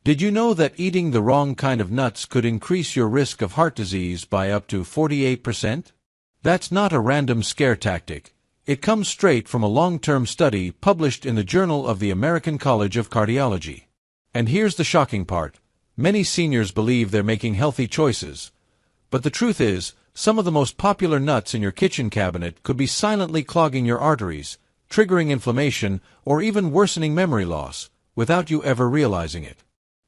Did you know that eating the wrong kind of nuts could increase your risk of heart disease by up to 48%? That's not a random scare tactic. It comes straight from a long-term study published in the Journal of the American College of Cardiology. And here's the shocking part. Many seniors believe they're making healthy choices. But the truth is, some of the most popular nuts in your kitchen cabinet could be silently clogging your arteries, triggering inflammation, or even worsening memory loss, without you ever realizing it.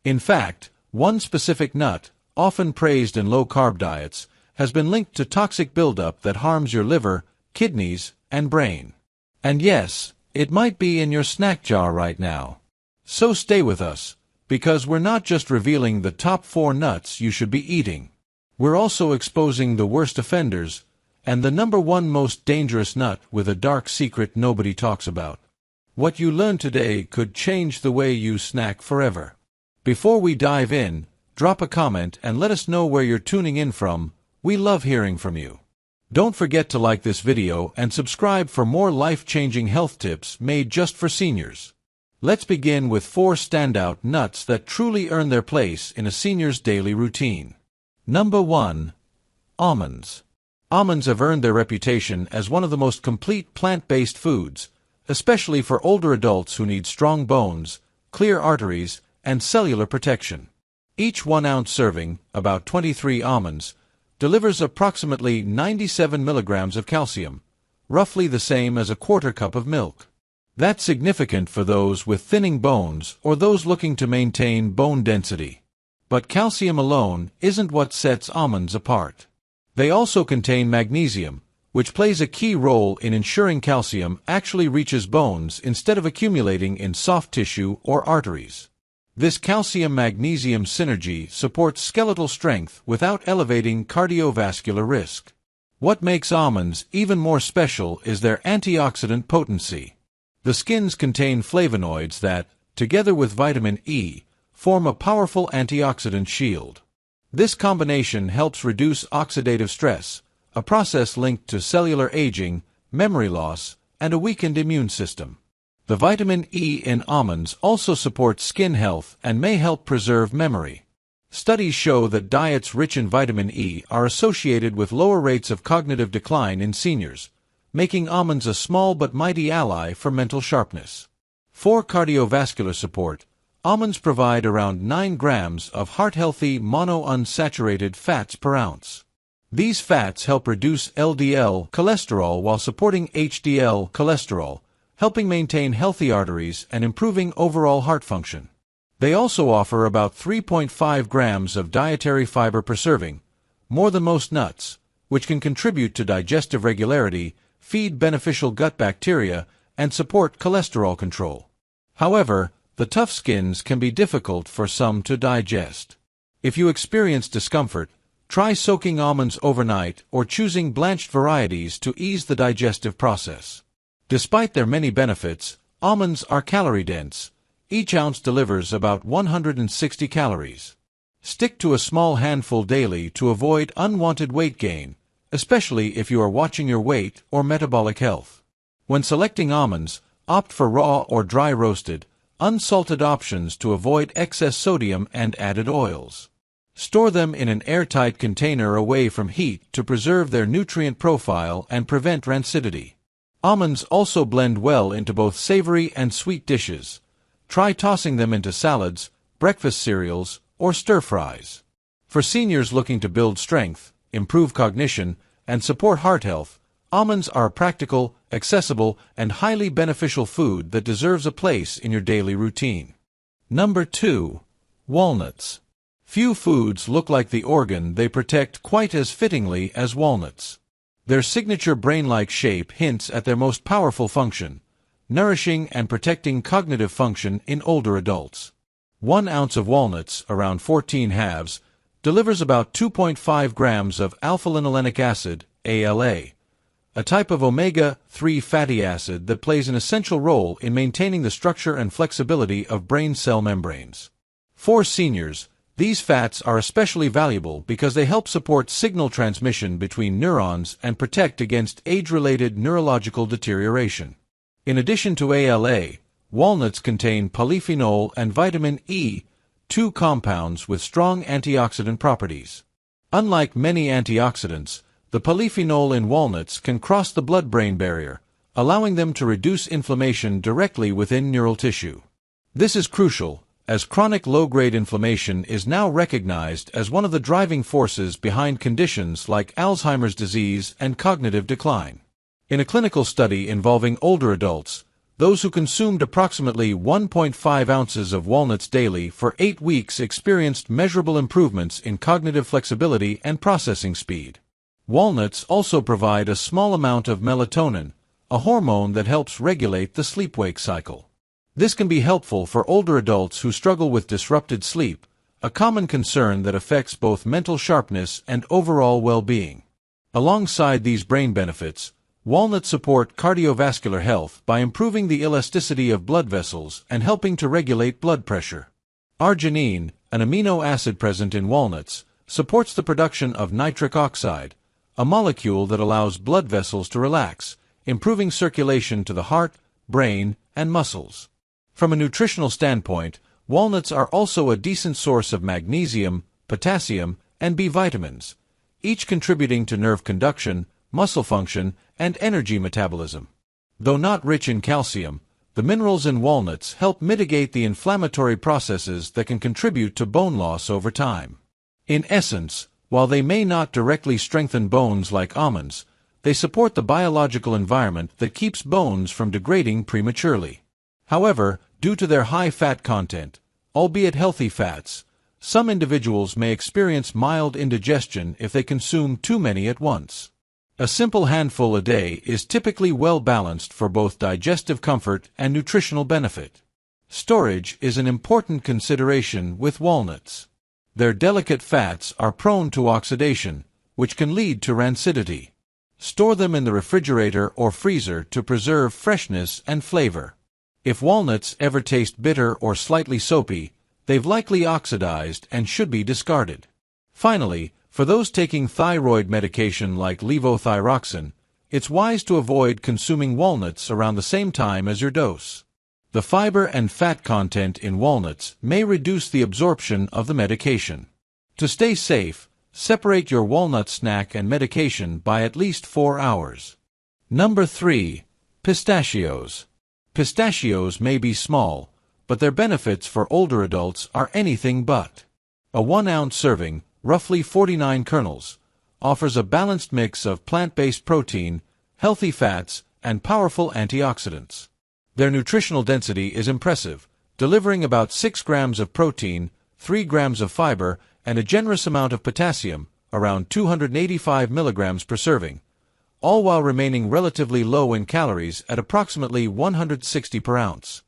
In fact, one specific nut, often praised in low-carb diets, has been linked to toxic buildup that harms your liver, kidneys, and brain. And yes, it might be in your snack jar right now. So stay with us, because we're not just revealing the top 4 nuts you should be eating. We're also exposing the worst offenders, and the number 1 most dangerous nut with a dark secret nobody talks about. What you learn today could change the way you snack forever. Before we dive in, drop a comment and let us know where you're tuning in from. We love hearing from you. Don't forget to like this video and subscribe for more life-changing health tips made just for seniors. Let's begin with 4 standout nuts that truly earn their place in a senior's daily routine. Number 1. Almonds. Almonds have earned their reputation as one of the most complete plant-based foods, especially for older adults who need strong bones, clear arteries, and cellular protection. Each 1-ounce serving, about 23 almonds, delivers approximately 97 milligrams of calcium, roughly the same as a quarter cup of milk. That's significant for those with thinning bones or those looking to maintain bone density. But calcium alone isn't what sets almonds apart. They also contain magnesium, which plays a key role in ensuring calcium actually reaches bones instead of accumulating in soft tissue or arteries. This calcium-magnesium synergy supports skeletal strength without elevating cardiovascular risk. What makes almonds even more special is their antioxidant potency. The skins contain flavonoids that, together with vitamin E, form a powerful antioxidant shield. This combination helps reduce oxidative stress, a process linked to cellular aging, memory loss, and a weakened immune system. The vitamin E in almonds also supports skin health and may help preserve memory. Studies show that diets rich in vitamin E are associated with lower rates of cognitive decline in seniors, making almonds a small but mighty ally for mental sharpness. For cardiovascular support, almonds provide around 9 grams of heart-healthy monounsaturated fats per ounce. These fats help reduce LDL cholesterol while supporting HDL cholesterol, helping maintain healthy arteries and improving overall heart function. They also offer about 3.5 grams of dietary fiber per serving, more than most nuts, which can contribute to digestive regularity, feed beneficial gut bacteria, and support cholesterol control. However, the tough skins can be difficult for some to digest. If you experience discomfort, try soaking almonds overnight or choosing blanched varieties to ease the digestive process. Despite their many benefits, almonds are calorie-dense. Each ounce delivers about 160 calories. Stick to a small handful daily to avoid unwanted weight gain, especially if you are watching your weight or metabolic health. When selecting almonds, opt for raw or dry roasted, unsalted options to avoid excess sodium and added oils. Store them in an airtight container away from heat to preserve their nutrient profile and prevent rancidity. Almonds also blend well into both savory and sweet dishes. Try tossing them into salads, breakfast cereals, or stir-fries. For seniors looking to build strength, improve cognition, and support heart health, almonds are a practical, accessible, and highly beneficial food that deserves a place in your daily routine. Number 2. Walnuts. Few foods look like the organ they protect quite as fittingly as walnuts. Their signature brain-like shape hints at their most powerful function, nourishing and protecting cognitive function in older adults. 1 ounce of walnuts, around 14 halves, delivers about 2.5 grams of alpha-linolenic acid, ALA, a type of omega-3 fatty acid that plays an essential role in maintaining the structure and flexibility of brain cell membranes. For seniors, these fats are especially valuable because they help support signal transmission between neurons and protect against age-related neurological deterioration. In addition to ALA, walnuts contain polyphenol and vitamin E, two compounds with strong antioxidant properties. Unlike many antioxidants, the polyphenol in walnuts can cross the blood-brain barrier, allowing them to reduce inflammation directly within neural tissue. This is crucial, as chronic low-grade inflammation is now recognized as one of the driving forces behind conditions like Alzheimer's disease and cognitive decline. In a clinical study involving older adults, those who consumed approximately 1.5 ounces of walnuts daily for 8 weeks experienced measurable improvements in cognitive flexibility and processing speed. Walnuts also provide a small amount of melatonin, a hormone that helps regulate the sleep-wake cycle. This can be helpful for older adults who struggle with disrupted sleep, a common concern that affects both mental sharpness and overall well-being. Alongside these brain benefits, walnuts support cardiovascular health by improving the elasticity of blood vessels and helping to regulate blood pressure. Arginine, an amino acid present in walnuts, supports the production of nitric oxide, a molecule that allows blood vessels to relax, improving circulation to the heart, brain, and muscles. From a nutritional standpoint, walnuts are also a decent source of magnesium, potassium, and B vitamins, each contributing to nerve conduction, muscle function, and energy metabolism. Though not rich in calcium, the minerals in walnuts help mitigate the inflammatory processes that can contribute to bone loss over time. In essence, while they may not directly strengthen bones like almonds, they support the biological environment that keeps bones from degrading prematurely. However, due to their high fat content, albeit healthy fats, some individuals may experience mild indigestion if they consume too many at once. A simple handful a day is typically well balanced for both digestive comfort and nutritional benefit. Storage is an important consideration with walnuts. Their delicate fats are prone to oxidation, which can lead to rancidity. Store them in the refrigerator or freezer to preserve freshness and flavor. If walnuts ever taste bitter or slightly soapy, they've likely oxidized and should be discarded. Finally, for those taking thyroid medication like levothyroxine, it's wise to avoid consuming walnuts around the same time as your dose. The fiber and fat content in walnuts may reduce the absorption of the medication. To stay safe, separate your walnut snack and medication by at least 4 hours. Number 3. Pistachios. Pistachios may be small, but their benefits for older adults are anything but. A 1-ounce serving, roughly 49 kernels, offers a balanced mix of plant-based protein, healthy fats, and powerful antioxidants. Their nutritional density is impressive, delivering about 6 grams of protein, 3 grams of fiber, and a generous amount of potassium, around 285 milligrams per serving, all while remaining relatively low in calories at approximately 160 per ounce.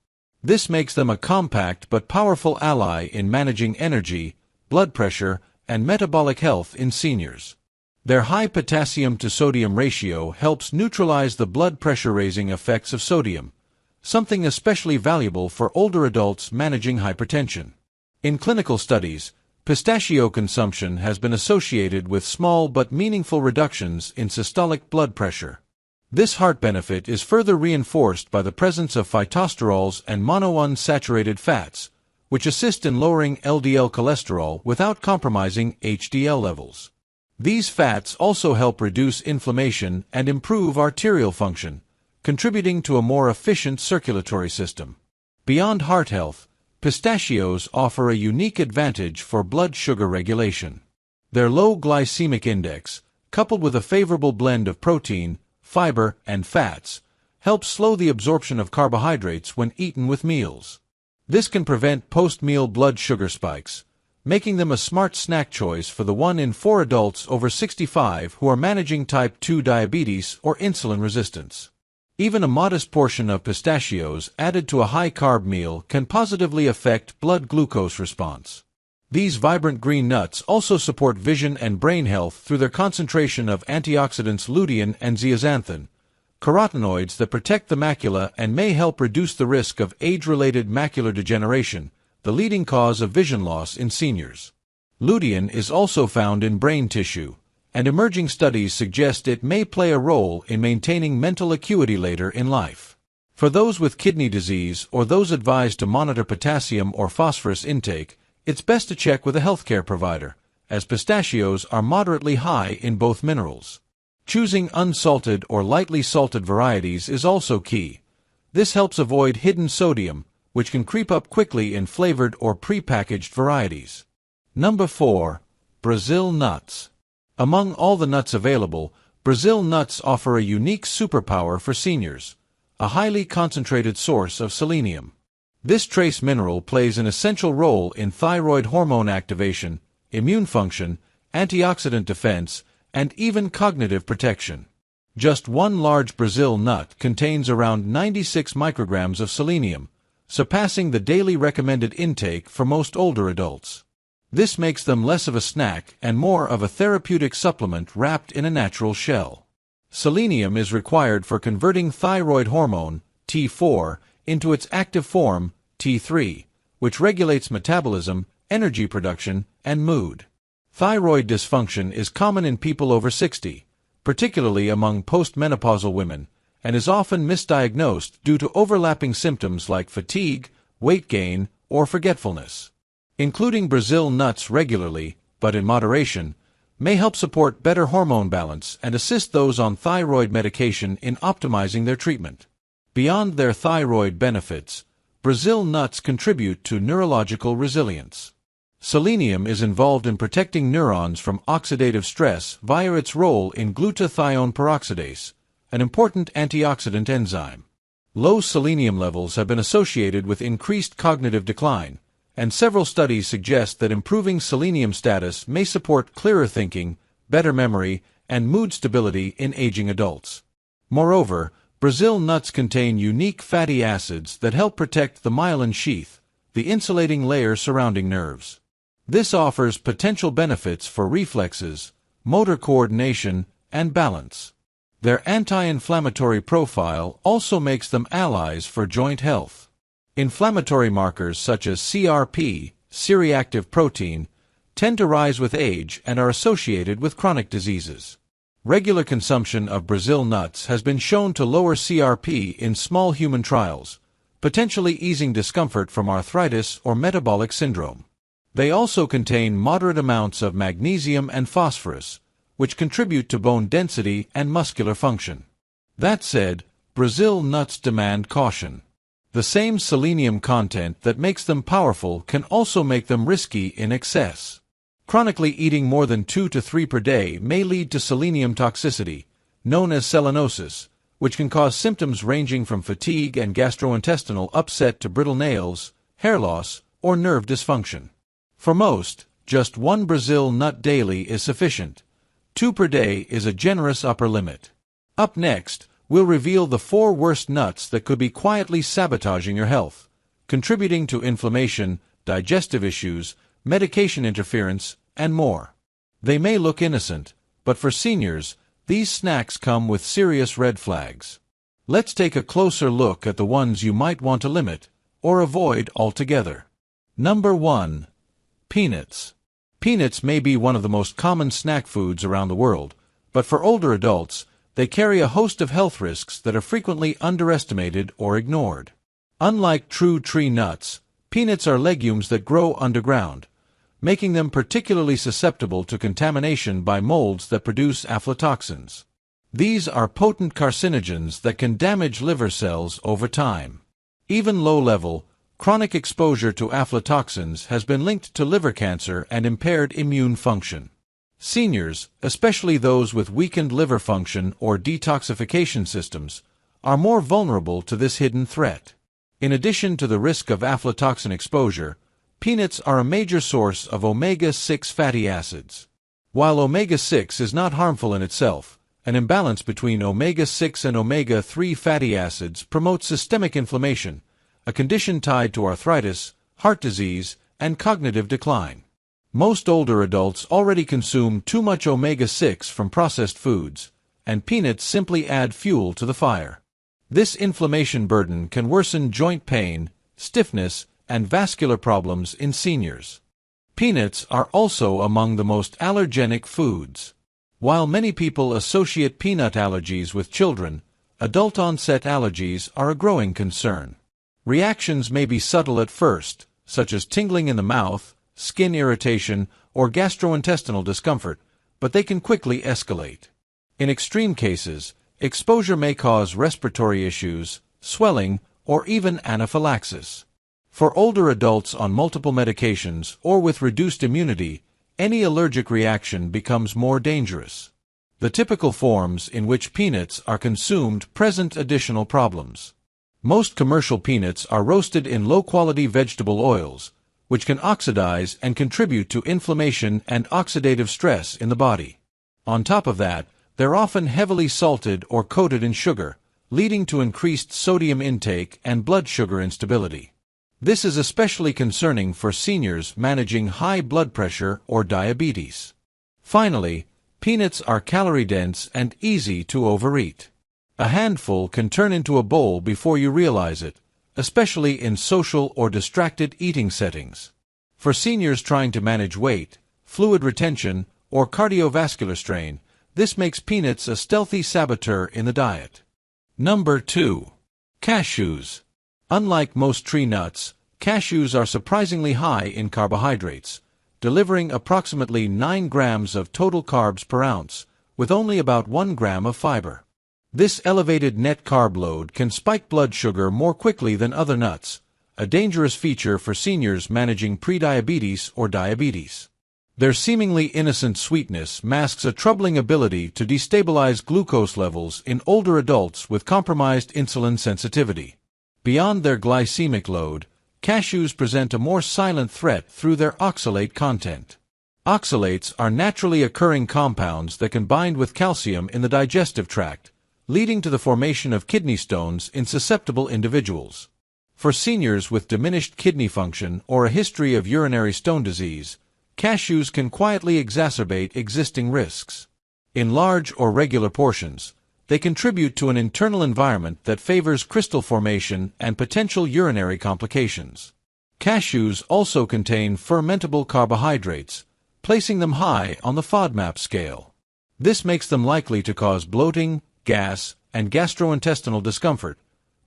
This makes them a compact but powerful ally in managing energy, blood pressure, and metabolic health in seniors. Their high potassium-to-sodium ratio helps neutralize the blood pressure-raising effects of sodium, something especially valuable for older adults managing hypertension. In clinical studies, pistachio consumption has been associated with small but meaningful reductions in systolic blood pressure. This heart benefit is further reinforced by the presence of phytosterols and monounsaturated fats, which assist in lowering LDL cholesterol without compromising HDL levels. These fats also help reduce inflammation and improve arterial function, contributing to a more efficient circulatory system. Beyond heart health, pistachios offer a unique advantage for blood sugar regulation. Their low glycemic index, coupled with a favorable blend of protein, fiber, and fats, helps slow the absorption of carbohydrates when eaten with meals. This can prevent post-meal blood sugar spikes, making them a smart snack choice for the 1 in 4 adults over 65 who are managing type 2 diabetes or insulin resistance. Even a modest portion of pistachios added to a high-carb meal can positively affect blood glucose response. These vibrant green nuts also support vision and brain health through their concentration of antioxidants lutein and zeaxanthin, carotenoids that protect the macula and may help reduce the risk of age-related macular degeneration, the leading cause of vision loss in seniors. Lutein is also found in brain tissue, and emerging studies suggest it may play a role in maintaining mental acuity later in life. For those with kidney disease or those advised to monitor potassium or phosphorus intake, It's best to check with a healthcare provider, as pistachios are moderately high in both minerals. Choosing unsalted or lightly salted varieties is also key. This helps avoid hidden sodium, which can creep up quickly in flavored or pre-packaged varieties. Number 4. Brazil nuts. Among all the nuts available, Brazil nuts offer a unique superpower for seniors, a highly concentrated source of selenium. This trace mineral plays an essential role in thyroid hormone activation, immune function, antioxidant defense, and even cognitive protection. Just one large Brazil nut contains around 96 micrograms of selenium, surpassing the daily recommended intake for most older adults. This makes them less of a snack and more of a therapeutic supplement wrapped in a natural shell. Selenium is required for converting thyroid hormone, T4, into its active form, T3, which regulates metabolism, energy production, and mood. Thyroid dysfunction is common in people over 60, particularly among postmenopausal women, and is often misdiagnosed due to overlapping symptoms like fatigue, weight gain, or forgetfulness. Including Brazil nuts regularly, but in moderation, may help support better hormone balance and assist those on thyroid medication in optimizing their treatment. Beyond their thyroid benefits, Brazil nuts contribute to neurological resilience. Selenium is involved in protecting neurons from oxidative stress via its role in glutathione peroxidase, an important antioxidant enzyme. Low selenium levels have been associated with increased cognitive decline, and several studies suggest that improving selenium status may support clearer thinking, better memory, and mood stability in aging adults. Moreover, Brazil nuts contain unique fatty acids that help protect the myelin sheath, the insulating layer surrounding nerves. This offers potential benefits for reflexes, motor coordination, and balance. Their anti-inflammatory profile also makes them allies for joint health. Inflammatory markers such as CRP, C-reactive protein, tend to rise with age and are associated with chronic diseases. Regular consumption of Brazil nuts has been shown to lower CRP in small human trials, potentially easing discomfort from arthritis or metabolic syndrome. They also contain moderate amounts of magnesium and phosphorus, which contribute to bone density and muscular function. That said, Brazil nuts demand caution. The same selenium content that makes them powerful can also make them risky in excess. Chronically eating more than 2 to 3 per day may lead to selenium toxicity, known as selenosis, which can cause symptoms ranging from fatigue and gastrointestinal upset to brittle nails, hair loss, or nerve dysfunction. For most, just one Brazil nut daily is sufficient. 2 per day is a generous upper limit. Up next, we'll reveal the 4 worst nuts that could be quietly sabotaging your health, contributing to inflammation, digestive issues, medication interference, and more. They may look innocent, but for seniors, these snacks come with serious red flags. Let's take a closer look at the ones you might want to limit or avoid altogether. Number 1. Peanuts. Peanuts may be one of the most common snack foods around the world, but for older adults, they carry a host of health risks that are frequently underestimated or ignored. Unlike true tree nuts, peanuts are legumes that grow underground, making them particularly susceptible to contamination by molds that produce aflatoxins. These are potent carcinogens that can damage liver cells over time. Even low-level, chronic exposure to aflatoxins has been linked to liver cancer and impaired immune function. Seniors, especially those with weakened liver function or detoxification systems, are more vulnerable to this hidden threat. In addition to the risk of aflatoxin exposure, peanuts are a major source of omega-6 fatty acids. While omega-6 is not harmful in itself, an imbalance between omega-6 and omega-3 fatty acids promotes systemic inflammation, a condition tied to arthritis, heart disease, and cognitive decline. Most older adults already consume too much omega-6 from processed foods, and peanuts simply add fuel to the fire. This inflammation burden can worsen joint pain, stiffness, and vascular problems in seniors. Peanuts are also among the most allergenic foods. While many people associate peanut allergies with children, adult-onset allergies are a growing concern. Reactions may be subtle at first, such as tingling in the mouth, skin irritation, or gastrointestinal discomfort, but they can quickly escalate. In extreme cases, exposure may cause respiratory issues, swelling, or even anaphylaxis. For older adults on multiple medications or with reduced immunity, any allergic reaction becomes more dangerous. The typical forms in which peanuts are consumed present additional problems. Most commercial peanuts are roasted in low-quality vegetable oils, which can oxidize and contribute to inflammation and oxidative stress in the body. On top of that, they're often heavily salted or coated in sugar, leading to increased sodium intake and blood sugar instability. This is especially concerning for seniors managing high blood pressure or diabetes. Finally, peanuts are calorie-dense and easy to overeat. A handful can turn into a bowl before you realize it, especially in social or distracted eating settings. For seniors trying to manage weight, fluid retention, or cardiovascular strain, this makes peanuts a stealthy saboteur in the diet. Number 2. Cashews. Unlike most tree nuts, cashews are surprisingly high in carbohydrates, delivering approximately 9 grams of total carbs per ounce, with only about 1 gram of fiber. This elevated net carb load can spike blood sugar more quickly than other nuts, a dangerous feature for seniors managing prediabetes or diabetes. Their seemingly innocent sweetness masks a troubling ability to destabilize glucose levels in older adults with compromised insulin sensitivity. Beyond their glycemic load, cashews present a more silent threat through their oxalate content. Oxalates are naturally occurring compounds that can bind with calcium in the digestive tract, leading to the formation of kidney stones in susceptible individuals. For seniors with diminished kidney function or a history of urinary stone disease, cashews can quietly exacerbate existing risks. In large or regular portions, they contribute to an internal environment that favors crystal formation and potential urinary complications. Cashews also contain fermentable carbohydrates, placing them high on the FODMAP scale. This makes them likely to cause bloating, gas, and gastrointestinal discomfort,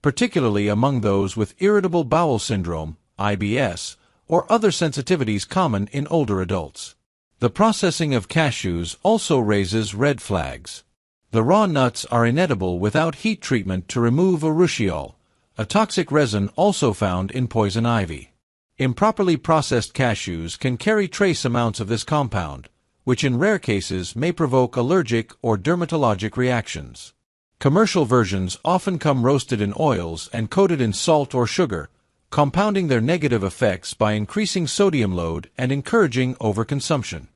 particularly among those with irritable bowel syndrome, IBS, or other sensitivities common in older adults. The processing of cashews also raises red flags. The raw nuts are inedible without heat treatment to remove urushiol, a toxic resin also found in poison ivy. Improperly processed cashews can carry trace amounts of this compound, which in rare cases may provoke allergic or dermatologic reactions. Commercial versions often come roasted in oils and coated in salt or sugar, compounding their negative effects by increasing sodium load and encouraging overconsumption.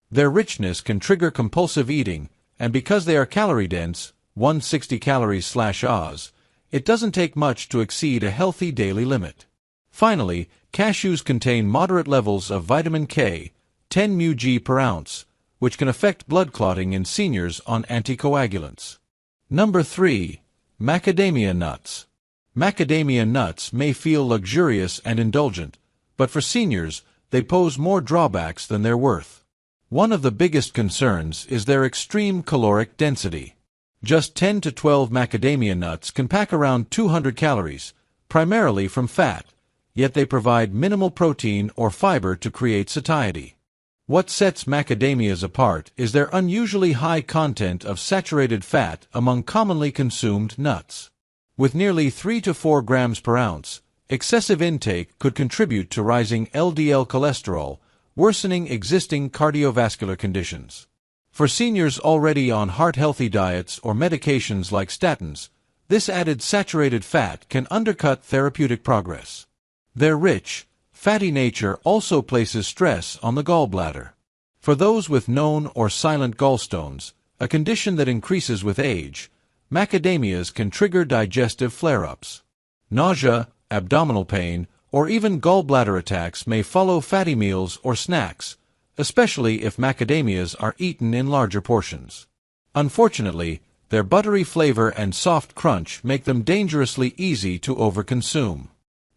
Their richness can trigger compulsive eating, and because they are calorie-dense, 160 calories/Oz, it doesn't take much to exceed a healthy daily limit. Finally, cashews contain moderate levels of vitamin K, 10 μg per ounce, which can affect blood clotting in seniors on anticoagulants. Number 3. Macadamia nuts. Macadamia nuts may feel luxurious and indulgent, but for seniors, they pose more drawbacks than they're worth. One of the biggest concerns is their extreme caloric density. Just 10 to 12 macadamia nuts can pack around 200 calories, primarily from fat, yet they provide minimal protein or fiber to create satiety. What sets macadamias apart is their unusually high content of saturated fat among commonly consumed nuts. With nearly 3 to 4 grams per ounce, excessive intake could contribute to rising LDL cholesterol, worsening existing cardiovascular conditions. For seniors already on heart-healthy diets or medications like statins, this added saturated fat can undercut therapeutic progress. Their rich, fatty nature also places stress on the gallbladder. For those with known or silent gallstones, a condition that increases with age, macadamias can trigger digestive flare-ups. Nausea, abdominal pain, or even gallbladder attacks may follow fatty meals or snacks, especially if macadamias are eaten in larger portions. Unfortunately, their buttery flavor and soft crunch make them dangerously easy to overconsume.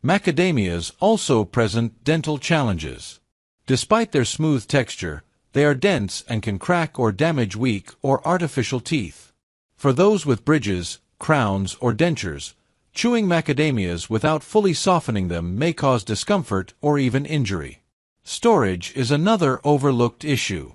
Macadamias also present dental challenges. Despite their smooth texture, they are dense and can crack or damage weak or artificial teeth. For those with bridges, crowns, or dentures, chewing macadamias without fully softening them may cause discomfort or even injury. Storage is another overlooked issue.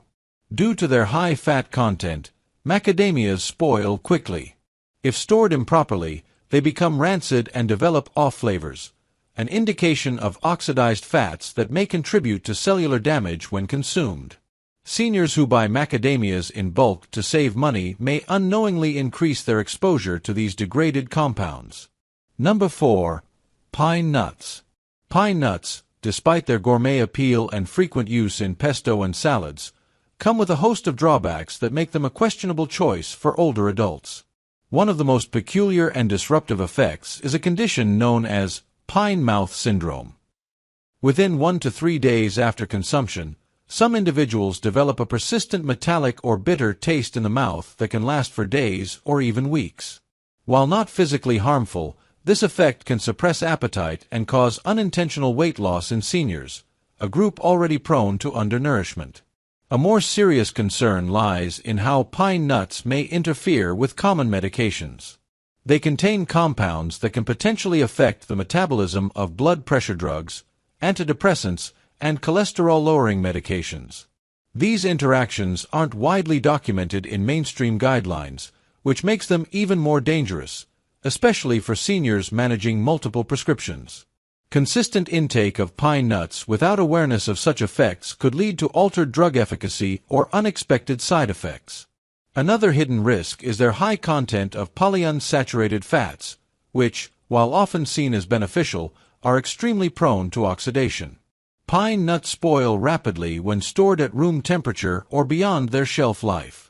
Due to their high fat content, macadamias spoil quickly. If stored improperly, they become rancid and develop off flavors, an indication of oxidized fats that may contribute to cellular damage when consumed. Seniors who buy macadamias in bulk to save money may unknowingly increase their exposure to these degraded compounds. Number 4. Pine nuts. Pine nuts, despite their gourmet appeal and frequent use in pesto and salads, come with a host of drawbacks that make them a questionable choice for older adults. One of the most peculiar and disruptive effects is a condition known as pine mouth syndrome. Within 1 to 3 days after consumption, some individuals develop a persistent metallic or bitter taste in the mouth that can last for days or even weeks. While not physically harmful, this effect can suppress appetite and cause unintentional weight loss in seniors, a group already prone to undernourishment. A more serious concern lies in how pine nuts may interfere with common medications. They contain compounds that can potentially affect the metabolism of blood pressure drugs, antidepressants, and cholesterol-lowering medications. These interactions aren't widely documented in mainstream guidelines, which makes them even more dangerous, especially for seniors managing multiple prescriptions. Consistent intake of pine nuts without awareness of such effects could lead to altered drug efficacy or unexpected side effects. Another hidden risk is their high content of polyunsaturated fats, which, while often seen as beneficial, are extremely prone to oxidation. Pine nuts spoil rapidly when stored at room temperature or beyond their shelf life.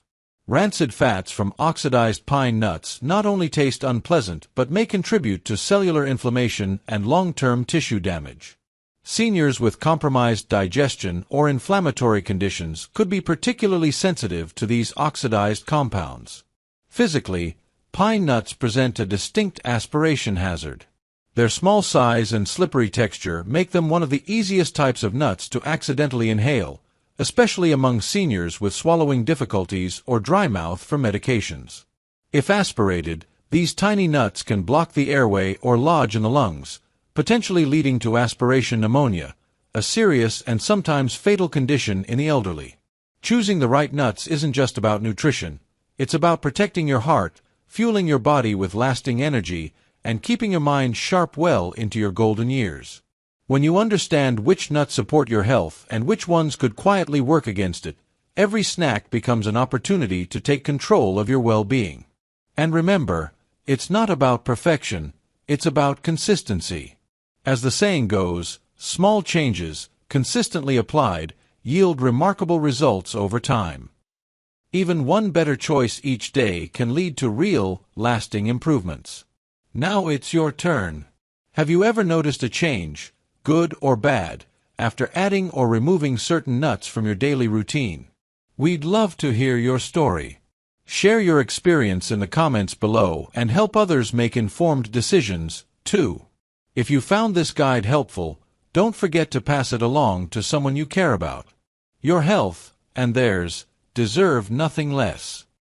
Rancid fats from oxidized pine nuts not only taste unpleasant but may contribute to cellular inflammation and long-term tissue damage. Seniors with compromised digestion or inflammatory conditions could be particularly sensitive to these oxidized compounds. Physically, pine nuts present a distinct aspiration hazard. Their small size and slippery texture make them one of the easiest types of nuts to accidentally inhale, especially among seniors with swallowing difficulties or dry mouth from medications. If aspirated, these tiny nuts can block the airway or lodge in the lungs, potentially leading to aspiration pneumonia, a serious and sometimes fatal condition in the elderly. Choosing the right nuts isn't just about nutrition, it's about protecting your heart, fueling your body with lasting energy, and keeping your mind sharp well into your golden years. When you understand which nuts support your health and which ones could quietly work against it, every snack becomes an opportunity to take control of your well-being. And remember, it's not about perfection, it's about consistency. As the saying goes, small changes, consistently applied, yield remarkable results over time. Even one better choice each day can lead to real, lasting improvements. Now it's your turn. Have you ever noticed a change, good or bad, after adding or removing certain nuts from your daily routine? We'd love to hear your story. Share your experience in the comments below and help others make informed decisions, too. If you found this guide helpful, don't forget to pass it along to someone you care about. Your health, and theirs, deserve nothing less.